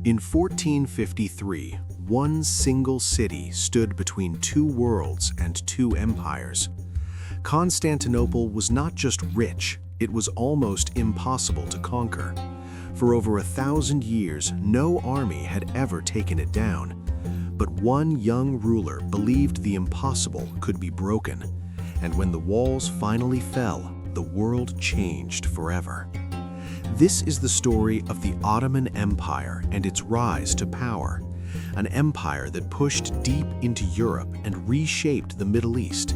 In 1453, one single city stood between two worlds and two empires. Constantinople was not just rich, it was almost impossible to conquer. For over 1,000 years, no army had ever taken it down. But one young ruler believed the impossible could be broken. And when the walls finally fell, the world changed forever. This is the story of the Ottoman Empire and its rise to power. An empire that pushed deep into Europe and reshaped the Middle East.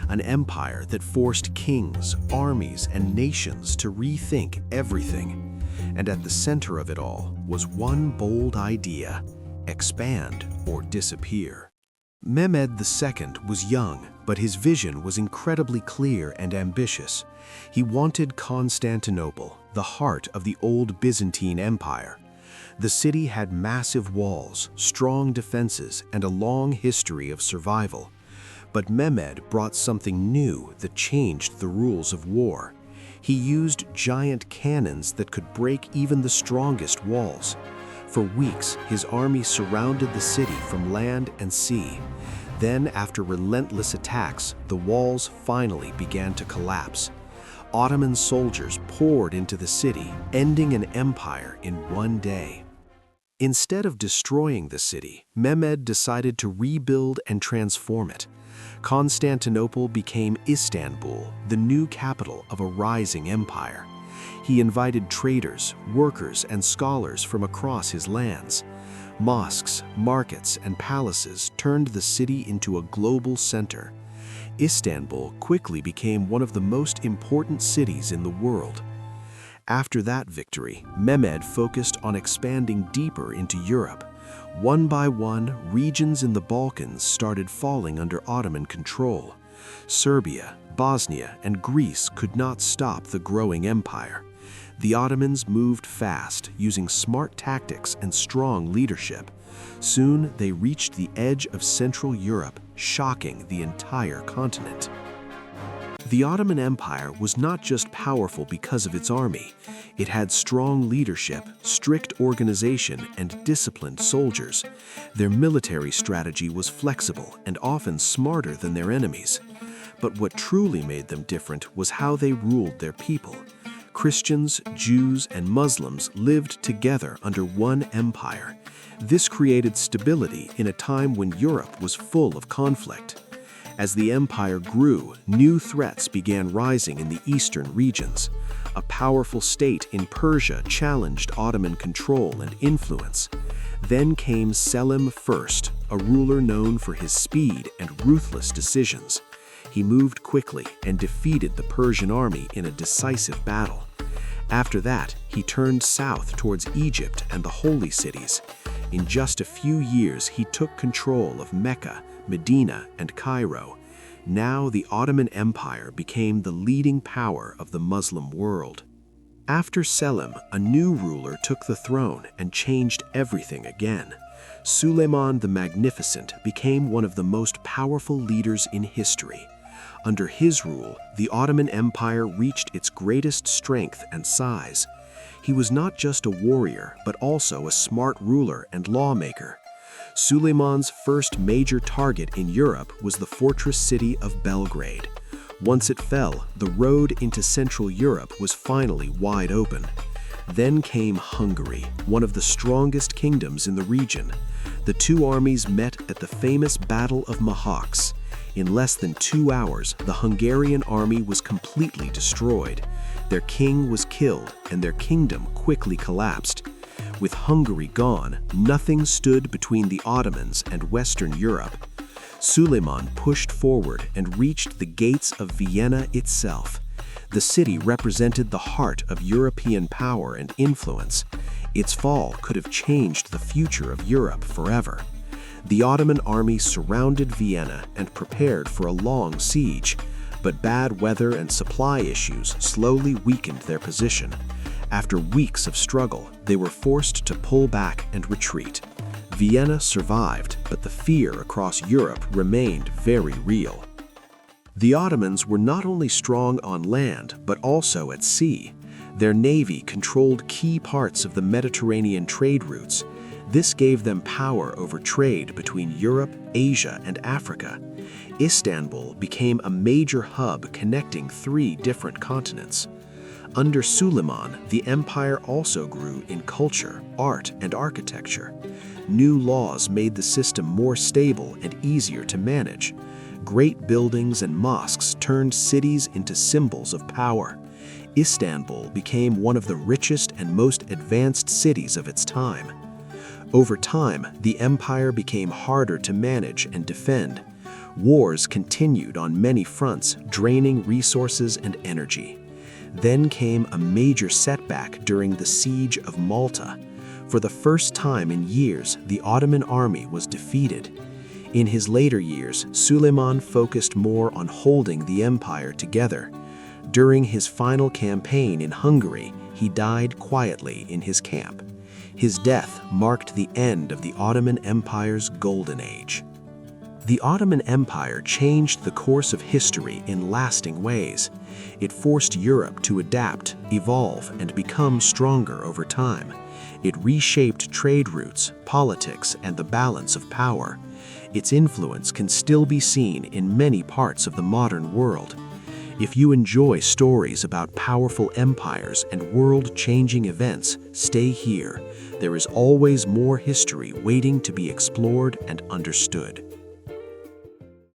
An empire that forced kings, armies, and nations to rethink everything. And at the center of it all was one bold idea: expand or disappear. Mehmed II was young, but his vision was incredibly clear and ambitious. He wanted Constantinople, the heart of the old Byzantine Empire. The city had massive walls, strong defenses, and a long history of survival. But Mehmed brought something new that changed the rules of war. He used giant cannons that could break even the strongest walls. For weeks, his army surrounded the city from land and sea. Then, after relentless attacks, the walls finally began to collapse. Ottoman soldiers poured into the city, ending an empire in one day. Instead of destroying the city, Mehmed decided to rebuild and transform it. Constantinople became Istanbul, the new capital of a rising empire. He invited traders, workers, and scholars from across his lands. Mosques, markets, and palaces turned the city into a global center. Istanbul quickly became one of the most important cities in the world. After that victory, Mehmed focused on expanding deeper into Europe. One by one, regions in the Balkans started falling under Ottoman control. Serbia, Bosnia, and Greece could not stop the growing empire. The Ottomans moved fast, using smart tactics and strong leadership. Soon, they reached the edge of Central Europe, shocking the entire continent. The Ottoman Empire was not just powerful because of its army. It had strong leadership, strict organization, and disciplined soldiers. Their military strategy was flexible and often smarter than their enemies. But what truly made them different was how they ruled their people. Christians, Jews, and Muslims lived together under one empire. This created stability in a time when Europe was full of conflict. As the empire grew, new threats began rising in the eastern regions. A powerful state in Persia challenged Ottoman control and influence. Then came Selim I, a ruler known for his speed and ruthless decisions. He moved quickly and defeated the Persian army in a decisive battle. After that, he turned south towards Egypt and the holy cities. In just a few years, he took control of Mecca, Medina, and Cairo. Now the Ottoman Empire became the leading power of the Muslim world. After Selim, a new ruler took the throne and changed everything again. Suleiman the Magnificent became one of the most powerful leaders in history. Under his rule, the Ottoman Empire reached its greatest strength and size. He was not just a warrior, but also a smart ruler and lawmaker. Suleiman's first major target in Europe was the fortress city of Belgrade. Once it fell, the road into Central Europe was finally wide open. Then came Hungary, one of the strongest kingdoms in the region. The two armies met at the famous Battle of Mohács. In less than 2 hours, the Hungarian army was completely destroyed. Their king was killed, and their kingdom quickly collapsed. With Hungary gone, nothing stood between the Ottomans and Western Europe. Suleiman pushed forward and reached the gates of Vienna itself. The city represented the heart of European power and influence. Its fall could have changed the future of Europe forever. The Ottoman army surrounded Vienna and prepared for a long siege, but bad weather and supply issues slowly weakened their position. After weeks of struggle, they were forced to pull back and retreat. Vienna survived, but the fear across Europe remained very real. The Ottomans were not only strong on land, but also at sea. Their navy controlled key parts of the Mediterranean trade routes. This gave them power over trade between Europe, Asia, and Africa. Istanbul became a major hub connecting 3 different continents. Under Suleiman, the empire also grew in culture, art, and architecture. New laws made the system more stable and easier to manage. Great buildings and mosques turned cities into symbols of power. Istanbul became one of the richest and most advanced cities of its time. Over time, the empire became harder to manage and defend. Wars continued on many fronts, draining resources and energy. Then came a major setback during the Siege of Malta. For the first time in years, the Ottoman army was defeated. In his later years, Suleiman focused more on holding the empire together. During his final campaign in Hungary, he died quietly in his camp. His death marked the end of the Ottoman Empire's golden age. The Ottoman Empire changed the course of history in lasting ways. It forced Europe to adapt, evolve, and become stronger over time. It reshaped trade routes, politics, and the balance of power. Its influence can still be seen in many parts of the modern world. If you enjoy stories about powerful empires and world-changing events, stay here. There is always more history waiting to be explored and understood.